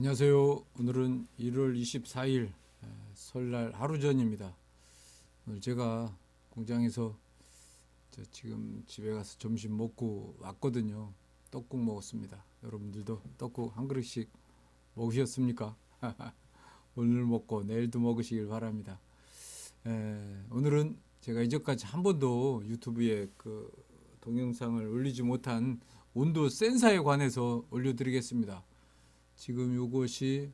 안녕하세요. 오늘은 1월 24일 설날 하루 전입니다. 오늘 제가 공장에서 지금 집에 가서 점심 먹고 왔거든요. 떡국 먹었습니다. 여러분들도 떡국 한 그릇씩 먹으셨습니까? 오늘 먹고 내일도 먹으시길 바랍니다. 오늘은 제가 이전까지 한 번도 유튜브에 그 동영상을 올리지 못한 온도 센서에 관해서 올려드리겠습니다. 지금 요것이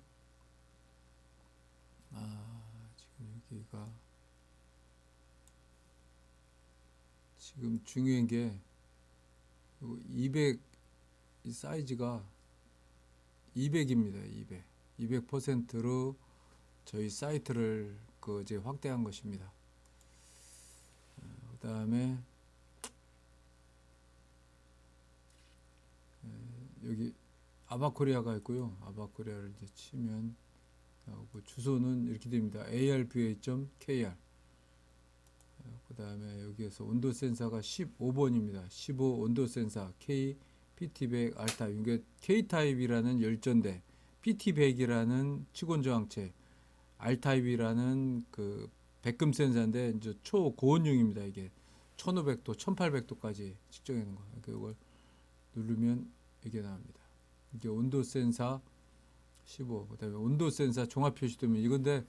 지금 여기가 지금 중요한 게 200, 이 사이즈가 200입니다. 200. 200%로 저희 사이트를 이제 확대한 것입니다. 그 다음에 여기 아바코리아가 있고요. 아바코리아를 이제 치면 주소는 이렇게 됩니다. arba.kr. 그 다음에 여기에서 온도 센서가 15번입니다. 15 온도 센서 K PT100 알타. 이게 K타입이라는 열전대, PT100이라는 치곤저항체, R타입이라는 그 백금 센서인데 이제 초고온용입니다. 이게 1500도, 1800도까지 측정하는 거. 그러니까 이걸 누르면 이게 나옵니다. 이게 온도 센서 15. 그다음에 온도 센서 종합 표시도면 이건데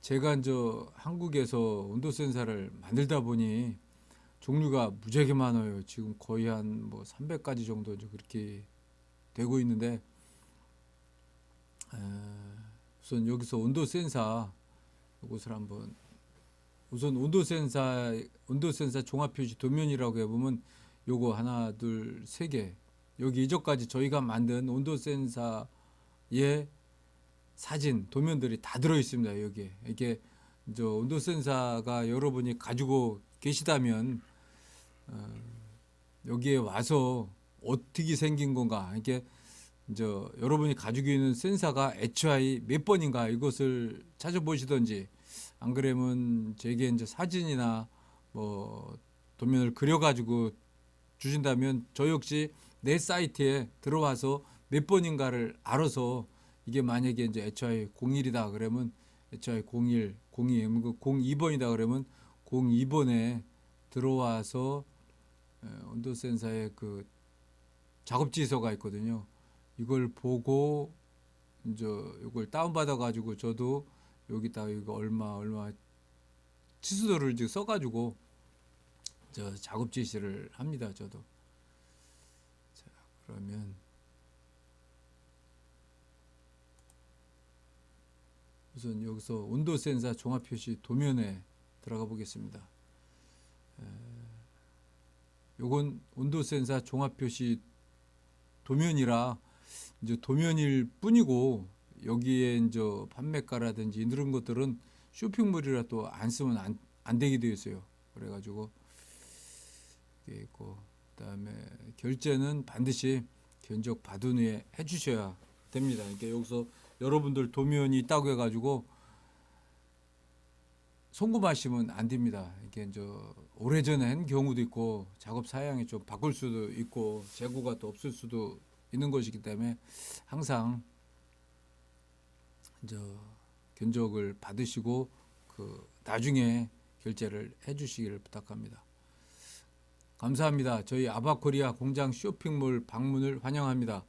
제가 이제 한국에서 온도 센서를 만들다 보니 종류가 무지하게 많아요. 지금 거의 한 뭐 300가지 정도 이제 그렇게 되고 있는데 우선 여기서 온도 센서 이것을 한번 우선 온도 센서 종합 표시 도면이라고 해보면 요거 하나 둘 세 개 여기 이전까지 저희가 만든 온도 센서의 사진 도면들이 다 들어 있습니다. 여기에 이게 이제 온도 센서가 여러분이 가지고 계시다면 여기에 와서 어떻게 생긴 건가 이게 이제 여러분이 가지고 있는 센서가 HI 몇 번인가 이것을 찾아보시던지 안 그러면 제게 이제 사진이나 뭐 도면을 그려가지고 주신다면 저 역시 내 사이트에 들어와서 몇 번인가를 알아서 이게 만약에 이제 HI 01이다 그러면 HI 01, 02, 02번이다 그러면 02번에 들어와서 온도 센서의 그 작업 지서가 있거든요. 이걸 보고 이제 이걸 다운받아 가지고 저도 여기다 이거 얼마 치수도를 이제 써가지고 저 작업 지시를 합니다. 저도. 자, 그러면 우선 여기서 온도 센서 종합 표시 도면에 들어가 보겠습니다. 요건 온도 센서 종합 표시 도면이라 이제 도면일 뿐이고 여기에 이제 판매가라든지 이런 것들은 쇼핑몰이라 또 안 쓰면 안 되게 되어 있어요. 그래가지고 이게 있고 그다음에 결제는 반드시 견적 받은 후에 해주셔야 됩니다. 그러니까 여기서 여러분들 도면이 있다고 해가지고 송금하시면 안 됩니다. 이게 이제 오래전에 한 경우도 있고 작업 사양이 좀 바꿀 수도 있고 재고가 또 없을 수도 있는 것이기 때문에 항상 이제 견적을 받으시고 그 나중에 결제를 해주시기를 부탁합니다. 감사합니다. 저희 아바코리아 공장 쇼핑몰 방문을 환영합니다.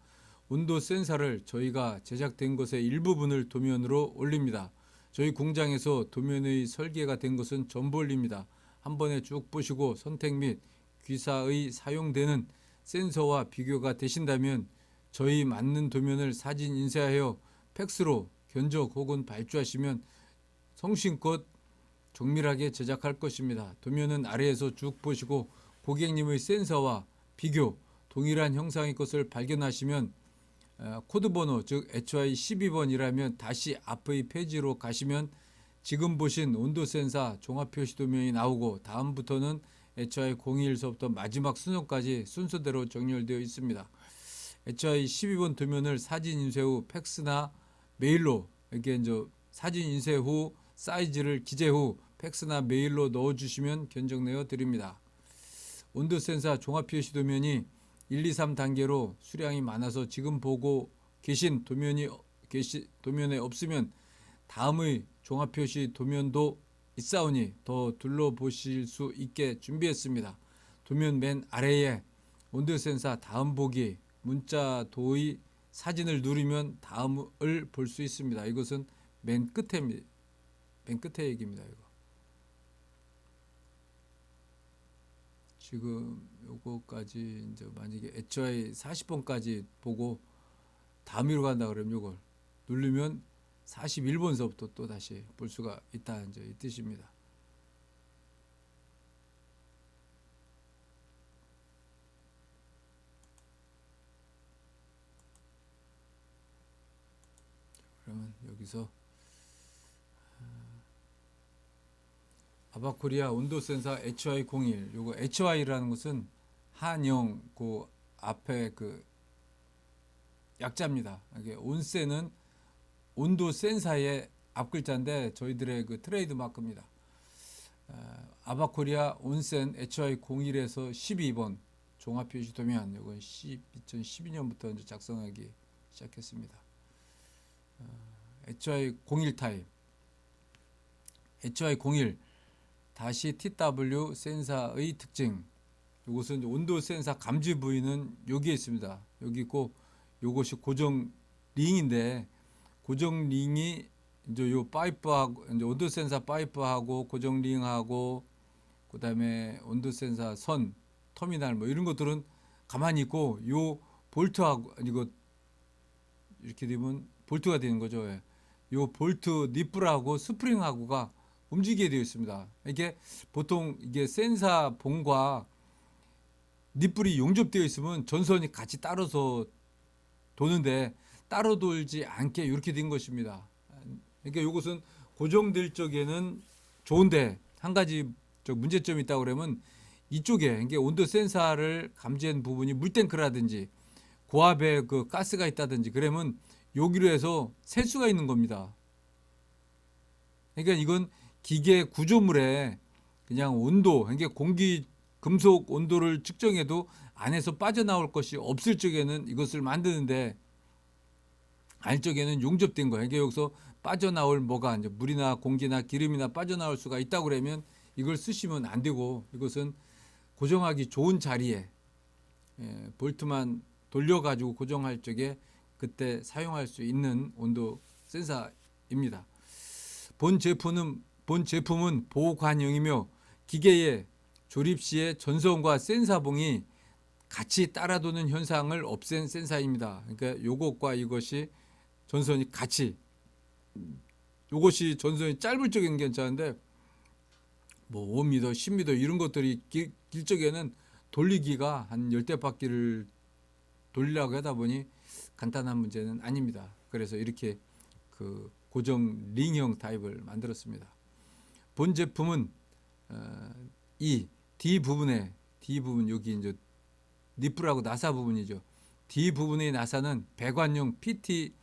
온도 센서를 저희가 제작된 것의 일부분을 도면으로 올립니다. 저희 공장에서 도면의 설계가 된 것은 전부 올립니다. 한 번에 쭉 보시고 선택 및 귀사의 사용되는 센서와 비교가 되신다면 저희 맞는 도면을 사진 인쇄하여 팩스로 견적 혹은 발주하시면 성심껏 정밀하게 제작할 것입니다. 도면은 아래에서 쭉 보시고 고객님의 센서와 비교, 동일한 형상의 것을 발견하시면 코드 번호 즉 HY 12번이라면 다시 앞의 페이지로 가시면 지금 보신 온도 센서 종합 표시 도면이 나오고 다음부터는 HY 01서부터 마지막 순서까지 순서대로 정렬되어 있습니다. HY 12번 도면을 사진 인쇄 후 팩스나 메일로 이렇게 이제 사진 인쇄 후 사이즈를 기재 후 팩스나 메일로 넣어주시면 견적 내어 드립니다. 온도 센서 종합 표시 도면이 1, 2, 3 단계로 수량이 많아서 지금 보고 계신 도면이 도면에 없으면 다음의 종합표시 도면도 있사오니 더 둘러보실 수 있게 준비했습니다. 도면 맨 아래에 온도 센서 다음 보기 문자도의 사진을 누르면 다음을 볼 수 있습니다. 이것은 맨 끝에 얘기입니다. 이거. 지금 요거까지 이제 만약에 HY 40번까지 보고 다음으로 간다 그러면 요걸 누르면 41번서부터 또 다시 볼 수가 있다 이제 이 뜻입니다. 그러면 여기서 아바코리아 온도 센서 HY01 요거 HY라는 것은 한영 그 앞에 그 약자입니다. 이게 온센은 온도 센서의 앞글자인데 저희들의 그 트레이드 마크입니다. 아바코리아 온센 HY01에서 12번 종합표시 도면 이건 2012년부터 이제 작성하기 시작했습니다. HY01 타입 HY01 다시 TW 센서의 특징. 이것은 온도 센서 감지 부위는 여기에 있습니다. 여기 있고 이것이 고정 링인데 고정 링이 이제 요 파이프하고 이제 온도 센서 파이프하고 고정 링하고 그다음에 온도 센서 선 터미널 뭐 이런 것들은 가만히 있고 요 볼트하고 이거 이렇게 되면 볼트가 되는 거죠. 예. 요 볼트 니플하고 스프링하고가 움직이게 되어 있습니다. 이게 보통 이게 센서 봉과 니플이 용접되어 있으면 전선이 같이 따라서 도는데 따로 돌지 않게 이렇게 된 것입니다. 그러니까 이것은 고정될 적에는 좋은데 한 가지 문제점이 있다고 그러면 이쪽에 이게 온도 센서를 감지한 부분이 물탱크라든지 고압에 그 가스가 있다든지 그러면 여기로 해서 셀 수가 있는 겁니다. 그러니까 이건 기계 구조물에 그냥 온도, 그러니까 공기 금속 온도를 측정해도 안에서 빠져나올 것이 없을 적에는 이것을 만드는데 안쪽에는 용접된 거예요. 그러니까 여기서 빠져나올 뭐가 이제 물이나 공기나 기름이나 빠져나올 수가 있다고 그러면 이걸 쓰시면 안 되고 이것은 고정하기 좋은 자리에 볼트만 돌려가지고 고정할 적에 그때 사용할 수 있는 온도 센서입니다. 본 제품은 보관형이며 기계의 조립 시에 전선과 센서봉이 같이 따라도는 현상을 없앤 센서입니다. 그러니까 요것과 이것이 전선이 같이 요것이 전선이 짧을 적에는 괜찮은데 뭐 5m, 10m 이런 것들이 길 적에는 돌리기가 한 10대 바퀴를 돌리려고 하다 보니 간단한 문제는 아닙니다. 그래서 이렇게 그 고정 링형 타입을 만들었습니다. 본 제품은 이 D 부분 여기 이제 니플하고 나사 부분이죠. D 부분의 나사는 배관용 PT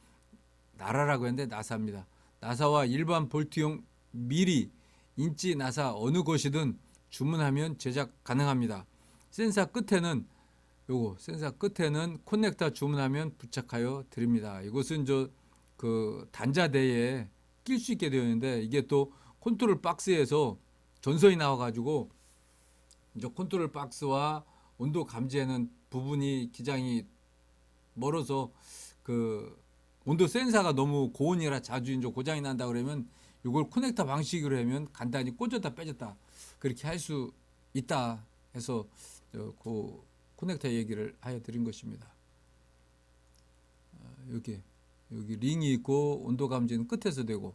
나라라고 했는데 나사입니다. 나사와 일반 볼트용 미리 인치 나사 어느 것이든 주문하면 제작 가능합니다. 센서 끝에는 커넥터 주문하면 부착하여 드립니다. 이것은 그 단자대에 낄 수 있게 되어 있는데 이게 또 컨트롤 박스에서 전선이 나와가지고 이제 컨트롤 박스와 온도 감지하는 부분이 기장이 멀어서 그 온도 센서가 너무 고온이라 자주 이제 고장이 난다 그러면 이걸 커넥터 방식으로 하면 간단히 꽂았다 빼졌다 그렇게 할 수 있다 해서 그 커넥터 얘기를 하여 드린 것입니다. 여기 링이 있고 온도 감지는 끝에서 되고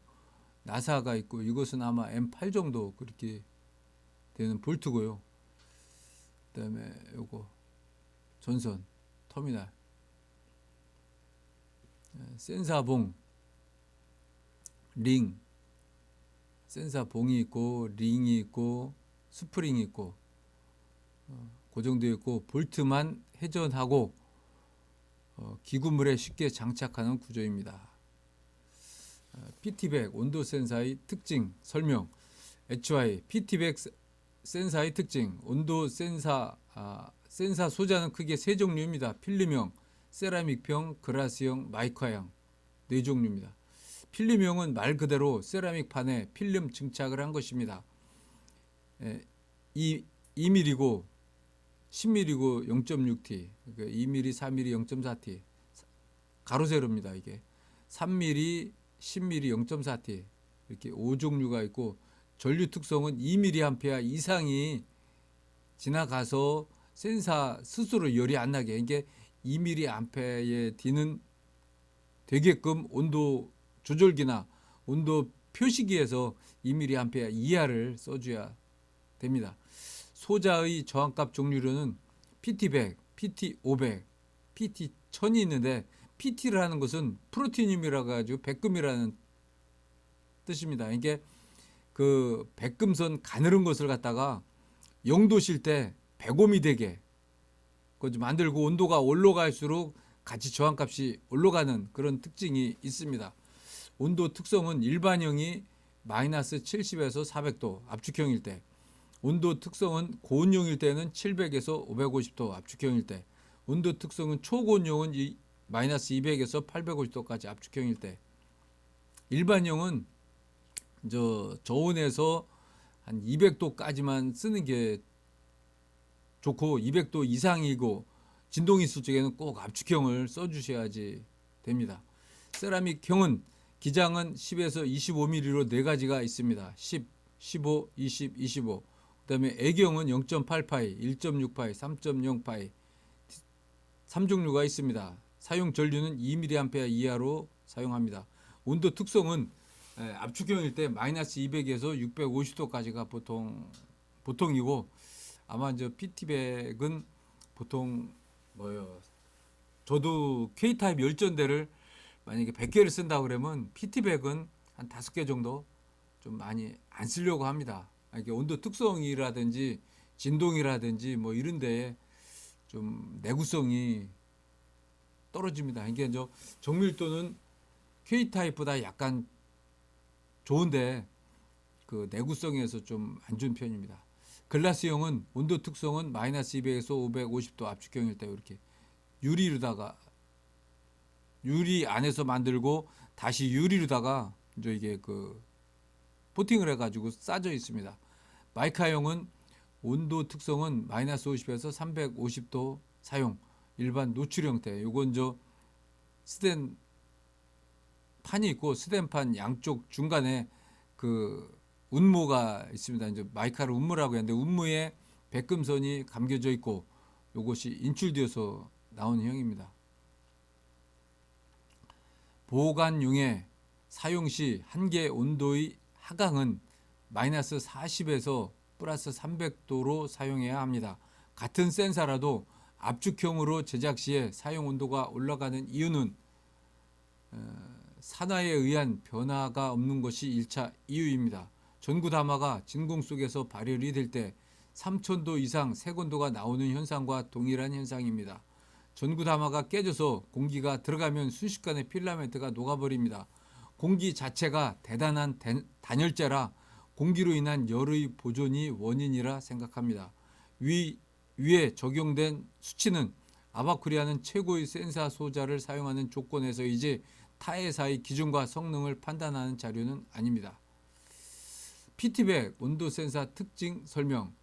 나사가 있고 이것은 아마 M8 정도 그렇게 되는 볼트고요. 그다음에 요거 전선 터미널 센서봉 링 센서봉이 있고 링이 있고 스프링이 있고 고정되어 있고 볼트만 회전하고 기구물에 쉽게 장착하는 구조입니다. PT백 온도 센서의 특징 설명 HY PT백 센서의 특징 온도 센서 소자는 크게 세 종류입니다. 필름형, 세라믹형, 글라스형, 마이카형. 네 종류입니다. 필름형은 말 그대로 세라믹 판에 필름 증착을 한 것입니다. 2mm고 10mm고 0.6T, 2mm, 4mm, 0.4T, 가로 세로입니다. 이게 3mm, 10mm, 0.4T 이렇게 5종류가 있고, 전류 특성은 2mA 이상이 지나가서 센서 스스로 열이 안 나게, 이게 2mA의 D는 되게끔 온도 조절기나 온도 표시기에서 2mA 이하를 써줘야 됩니다. 소자의 저항값 종류로는 PT100, PT500, PT1000이 있는데, PT를 하는 것은 프로티늄이라 가지고 백금이라는 뜻입니다. 이게 그 백금선 가늘은 것을 갖다가 0도실 때 100옴이 되게 그거 만들고, 온도가 올라갈수록 같이 저항값이 올라가는 그런 특징이 있습니다. 온도 특성은 일반형이 마이너스 70에서 400도 압축형일 때, 온도 특성은 고온용일 때는 700에서 550도 압축형일 때, 온도 특성은 초고온용은 마이너스 200에서 850도까지 압축형일 때, 일반형은 저온에서 한 200도까지만 쓰는 게 좋고, 200도 이상이고 진동이 있을 적에는 꼭 압축형을 써주셔야지 됩니다. 세라믹형은 기장은 10에서 25mm로 네 가지가 있습니다. 10, 15, 20, 25. 그다음에 애경은 0.8파이, 1.6파이, 3.0파이 3종류가 있습니다. 사용 전류는 2mA 이하로 사용합니다. 온도 특성은 압축형일 때 마이너스 200에서 650도까지가 보통이고, 아마 PT100은 보통 저도 K타입 열전대를 만약에 100개를 쓴다 그러면 PT100은 한 5개 정도 좀 많이 안 쓰려고 합니다. 이게 온도 특성이라든지 진동이라든지 이런 데에 좀 내구성이 떨어집니다. 이게 정밀도는 K타입보다 약간 좋은데 그 내구성에서 좀 안 좋은 편입니다. 글라스형은 온도 특성은 마이너스 200에서 550도 압축형일 때 이렇게 유리 안에서 만들고 다시 유리로다가 이게 그 코팅을 해가지고 싸져 있습니다. 마이카형은 온도 특성은 마이너스 50에서 350도 사용, 일반 노출 형태. 요건 스텐 판이 있고, 스텐판 양쪽 중간에 그 운모가 있습니다. 마이카를 운모라고 하는데, 운모에 백금선이 감겨져 있고 요것이 인출되어서 나온 형입니다. 보관용의 사용 시 한계 온도의 하강은 마이너스 40에서 플러스 300도로 사용해야 합니다. 같은 센서라도 압축형으로 제작 시에 사용 온도가 올라가는 이유는 산화에 의한 변화가 없는 것이 1차 이유입니다. 전구담화가 진공 속에서 발열이 될 때 3000도 이상 색온도가 나오는 현상과 동일한 현상입니다. 전구담화가 깨져서 공기가 들어가면 순식간에 필라멘트가 녹아버립니다. 공기 자체가 대단한 단열재라 공기로 인한 열의 보존이 원인이라 생각합니다. 위에 적용된 수치는 아바코리아는 최고의 센서 소자를 사용하는 조건에서이지 타회사의 기준과 성능을 판단하는 자료는 아닙니다. PT100 온도 센서 특징 설명.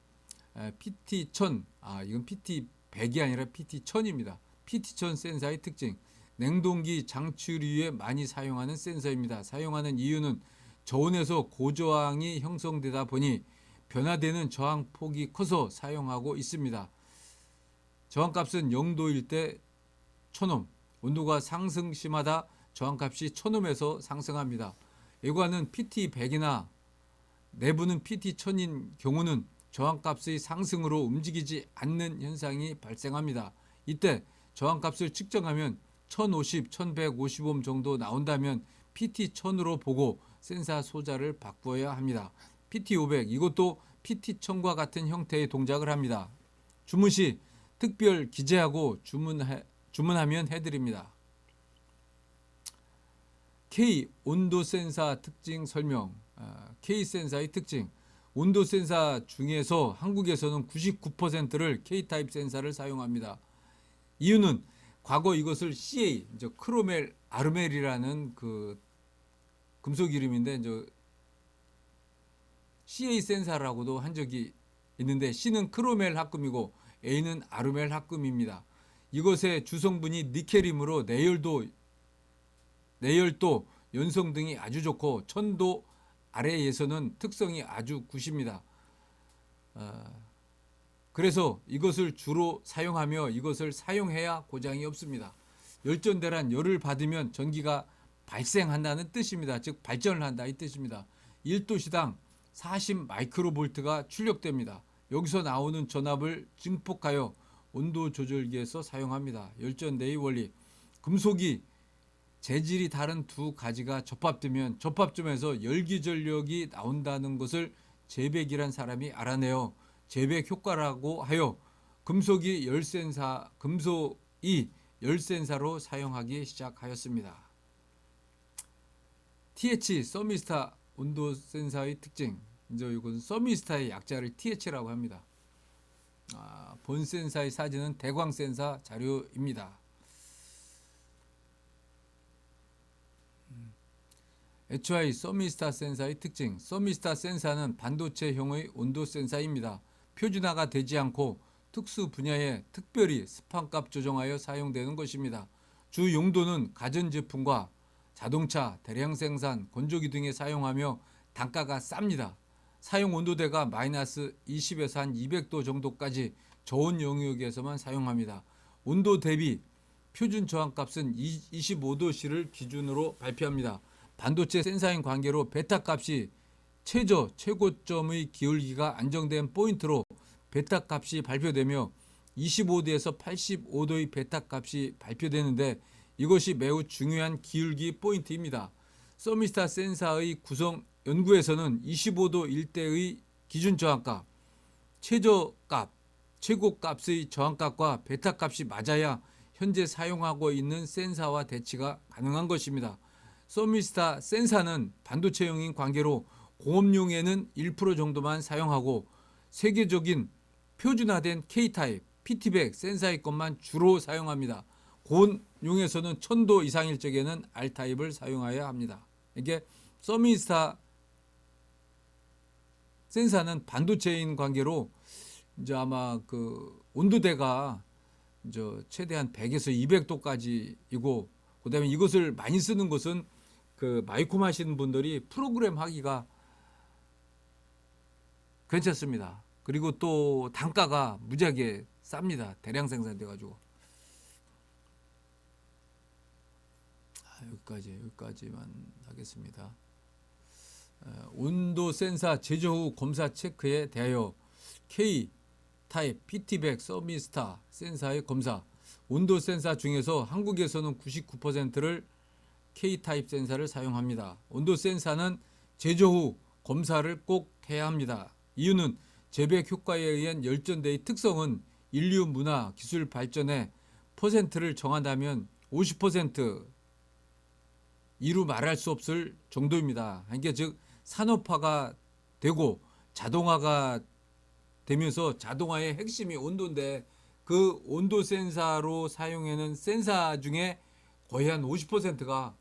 PT1000, 이건 PT100이 아니라 PT1000입니다. PT1000 센서의 특징. 냉동기 장치류에 많이 사용하는 센서입니다. 사용하는 이유는 저온에서 고저항이 형성되다 보니 변화되는 저항폭이 커서 사용하고 있습니다. 저항값은 0도일 때 1000옴, 온도가 상승 심하다 저항값이 1000옴에서 상승합니다. 외관은 PT100이나 내부는 PT1000인 경우는 저항값의 상승으로 움직이지 않는 현상이 발생합니다. 이때 저항값을 측정하면 1050, 1150옴 정도 나온다면 PT1000으로 보고 센서 소자를 바꾸어야 합니다. PT500 이것도 PT1000과 같은 형태의 동작을 합니다. 주문 시 특별 기재하고 주문하면 해드립니다. K 온도 센서 특징 설명. K 센서의 특징. 온도 센서 중에서 한국에서는 99%를 K타입 센서를 사용합니다. 이유는 과거 이것을 CA, 이제 크로멜 아르멜이라는 그 금속 이름인데 이제 CA 센사라고도 한 적이 있는데 C는 크로멜 합금이고 A는 아르멜 합금입니다. 이것의 주성분이 니켈이므로 내열도 연성 등이 아주 좋고 천도 아래에서는 특성이 아주 굿입니다. 그래서 이것을 주로 사용하며 이것을 사용해야 고장이 없습니다. 열전대란 열을 받으면 전기가 발생한다는 뜻입니다. 즉 발전을 한다 이 뜻입니다. 1도시당 40 마이크로볼트가 출력됩니다. 여기서 나오는 전압을 증폭하여 온도 조절기에서 사용합니다. 열전대의 원리. 금속이 재질이 다른 두 가지가 접합되면 접합점에서 열기전력이 나온다는 것을 제백이란 사람이 알아내어 제백 효과라고 하여 금속이 열센사로 사용하기 시작하였습니다. TH 서미스타 온도 센서의 특징. 이제 이건 서미스타의 약자를 TH라고 합니다. 본 센서의 사진은 대광 센서 자료입니다. HI 서미스타 센서의 특징. 서미스타 센서는 반도체형의 온도 센서입니다. 표준화가 되지 않고 특수 분야에 특별히 스판값 조정하여 사용되는 것입니다. 주 용도는 가전제품과 자동차, 대량 생산, 건조기 등에 사용하며 단가가 쌉니다. 사용 온도대가 마이너스 20에서 한 200도 정도까지 저온 영역에서만 사용합니다. 온도 대비 표준 저항값은 25도씨를 기준으로 발표합니다. 반도체 센서인 관계로 베타 값이 최고점의 기울기가 안정된 포인트로 베타 값이 발표되며 25도에서 85도의 베타 값이 발표되는데 이것이 매우 중요한 기울기 포인트입니다. 서미스타 센서의 구성 연구에서는 25도 일대의 기준 저항값, 최고값의 저항값과 베타 값이 맞아야 현재 사용하고 있는 센서와 대치가 가능한 것입니다. 서미스타 센서는 반도체형인 관계로 공업용에는 1% 정도만 사용하고 세계적인 표준화된 K타입, PT백 센서의 것만 주로 사용합니다. 고온용에서는 1000도 이상일 적에는 R타입을 사용해야 합니다. 이게 서미스타 센서는 반도체인 관계로 이제 아마 그 온도대가 이제 최대한 100에서 200도까지이고 그다음에 이것을 많이 쓰는 것은 그 마이콤 하시는 분들이 프로그램 하기가 괜찮습니다. 그리고 또 단가가 무지하게 쌉니다. 대량 생산돼 가지고. 여기까지만 하겠습니다. 온도 센서 제조 후 검사 체크에 대하여 K 타입 PT백 서미스타 센서의 검사. 온도 센서 중에서 한국에서는 99%를 K 타입 센서를 사용합니다. 온도 센서는 제조 후 검사를 꼭 해야 합니다. 이유는 재백 효과에 의한 열전대의 특성은 인류 문화 기술 발전의 퍼센트를 정한다면 50% 이루 말할 수 없을 정도입니다. 이게 즉 산업화가 되고 자동화가 되면서 자동화의 핵심이 온도인데 그 온도 센서로 사용하는 센서 중에 거의 한 50%가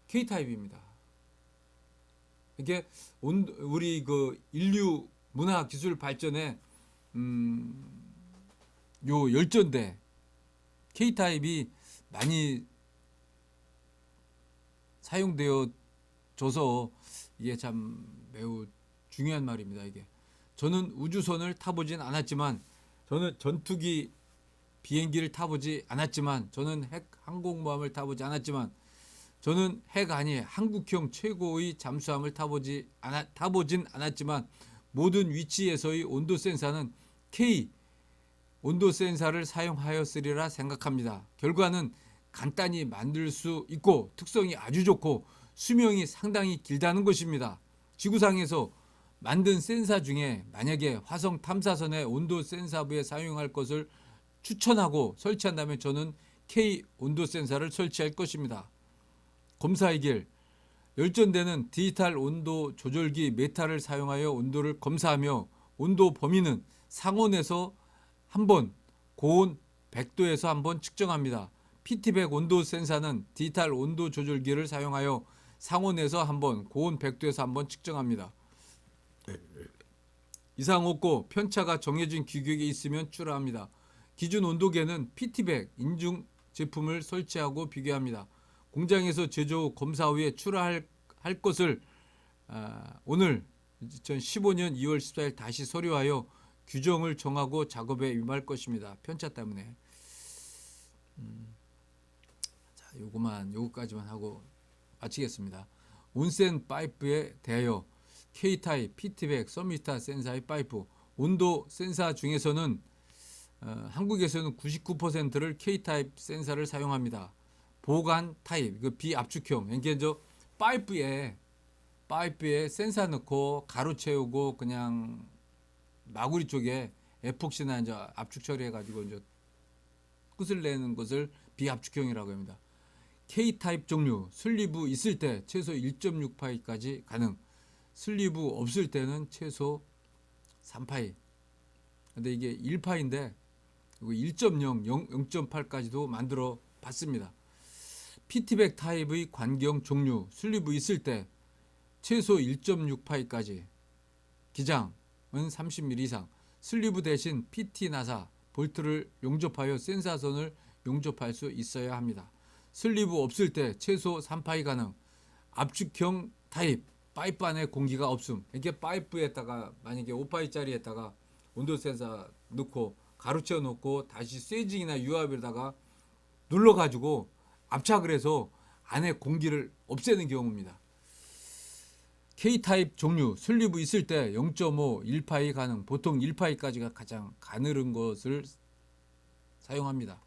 K타입입니다. 이게 우리 그 인류 문화 기술 발전에 요 열전대 K타입이 많이 사용되어 줘서 이게 참 매우 중요한 말입니다. 이게 저는 우주선을 타보진 않았지만 저는 전투기 비행기를 타보지 않았지만 저는 핵 항공모함을 타보지 않았지만 저는 핵 아니 한국형 최고의 잠수함을 타보진 않았지만 모든 위치에서의 온도 센서는 K 온도 센서를 사용하였으리라 생각합니다. 결과는 간단히 만들 수 있고 특성이 아주 좋고 수명이 상당히 길다는 것입니다. 지구상에서 만든 센서 중에 만약에 화성 탐사선의 온도 센서부에 사용할 것을 추천하고 설치한다면 저는 K 온도 센서를 설치할 것입니다. 검사의 길. 열전대는 디지털 온도 조절기 메타를 사용하여 온도를 검사하며 온도 범위는 상온에서 한번 고온 100도에서 한번 측정합니다. PT100 온도 센서는 디지털 온도 조절기를 사용하여 상온에서 한번, 고온 100도에서 한번 측정합니다. 이상 없고 편차가 정해진 규격에 있으면 출하합니다. 기준 온도계는 PT100 인증 제품을 설치하고 비교합니다. 공장에서 제조 후 검사 후에 출하할 것을 오늘 2015년 2월 14일 다시 서류하여 규정을 정하고 작업에 임할 것입니다. 편차 때문에. 자, 요거까지만 하고 마치겠습니다. 온센 파이프에 대하여 K타입, PT100, 서미스타 센서의 파이프, 온도 센서 중에서는 한국에서는 99%를 K타입 센서를 사용합니다. 보관 타입, 그 비압축형, 이게 파이프에 센서 넣고 가로 채우고 그냥 마구리 쪽에 에폭시나 이제 압축 처리해가지고 이제 끝을 내는 것을 비압축형이라고 합니다. K타입 종류, 슬리브 있을 때 최소 1.6파이까지 가능. 슬리브 없을 때는 최소 3파이. 근데 이게 1파인데 1.0, 0.8까지도 만들어 봤습니다. PT100 타입의 관경 종류, 슬리브 있을 때 최소 1.6파이까지, 기장은 30mm 이상, 슬리브 대신 PT 나사, 볼트를 용접하여 센서선을 용접할 수 있어야 합니다. 슬리브 없을 때 최소 3파이 가능, 압축형 타입, 파이프 안에 공기가 없음. 이게 파이프에다가 만약에 5파이짜리에다가 온도 센서 넣고 가로채워 놓고 다시 쇠징이나 유압에다가 눌러가지고 압착을 해서 안에 공기를 없애는 경우입니다. K타입 종류, 슬리브 있을 때 0.5, 1파이 가능, 보통 1파이까지가 가장 가늘은 것을 사용합니다.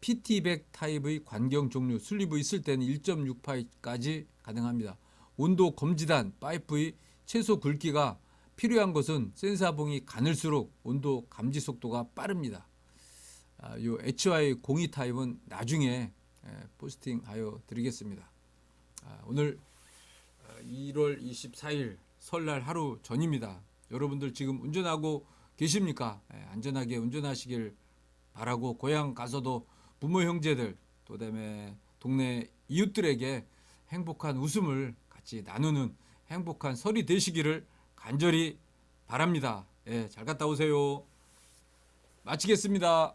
PT100 타입의 관경 종류, 슬리브 있을 때는 1.6파이까지 가능합니다. 온도 검지단, 파이프의 최소 굵기가 필요한 것은 센서봉이 가늘수록 온도 감지 속도가 빠릅니다. 요 HY02 타입은 나중에 포스팅하여 드리겠습니다. 오늘 1월 24일 설날 하루 전입니다. 여러분들 지금 운전하고 계십니까? 안전하게 운전하시길 바라고, 고향 가서도 부모 형제들 또 그다음에 동네 이웃들에게 행복한 웃음을 같이 나누는 행복한 설이 되시기를 간절히 바랍니다. 잘 갔다 오세요. 마치겠습니다.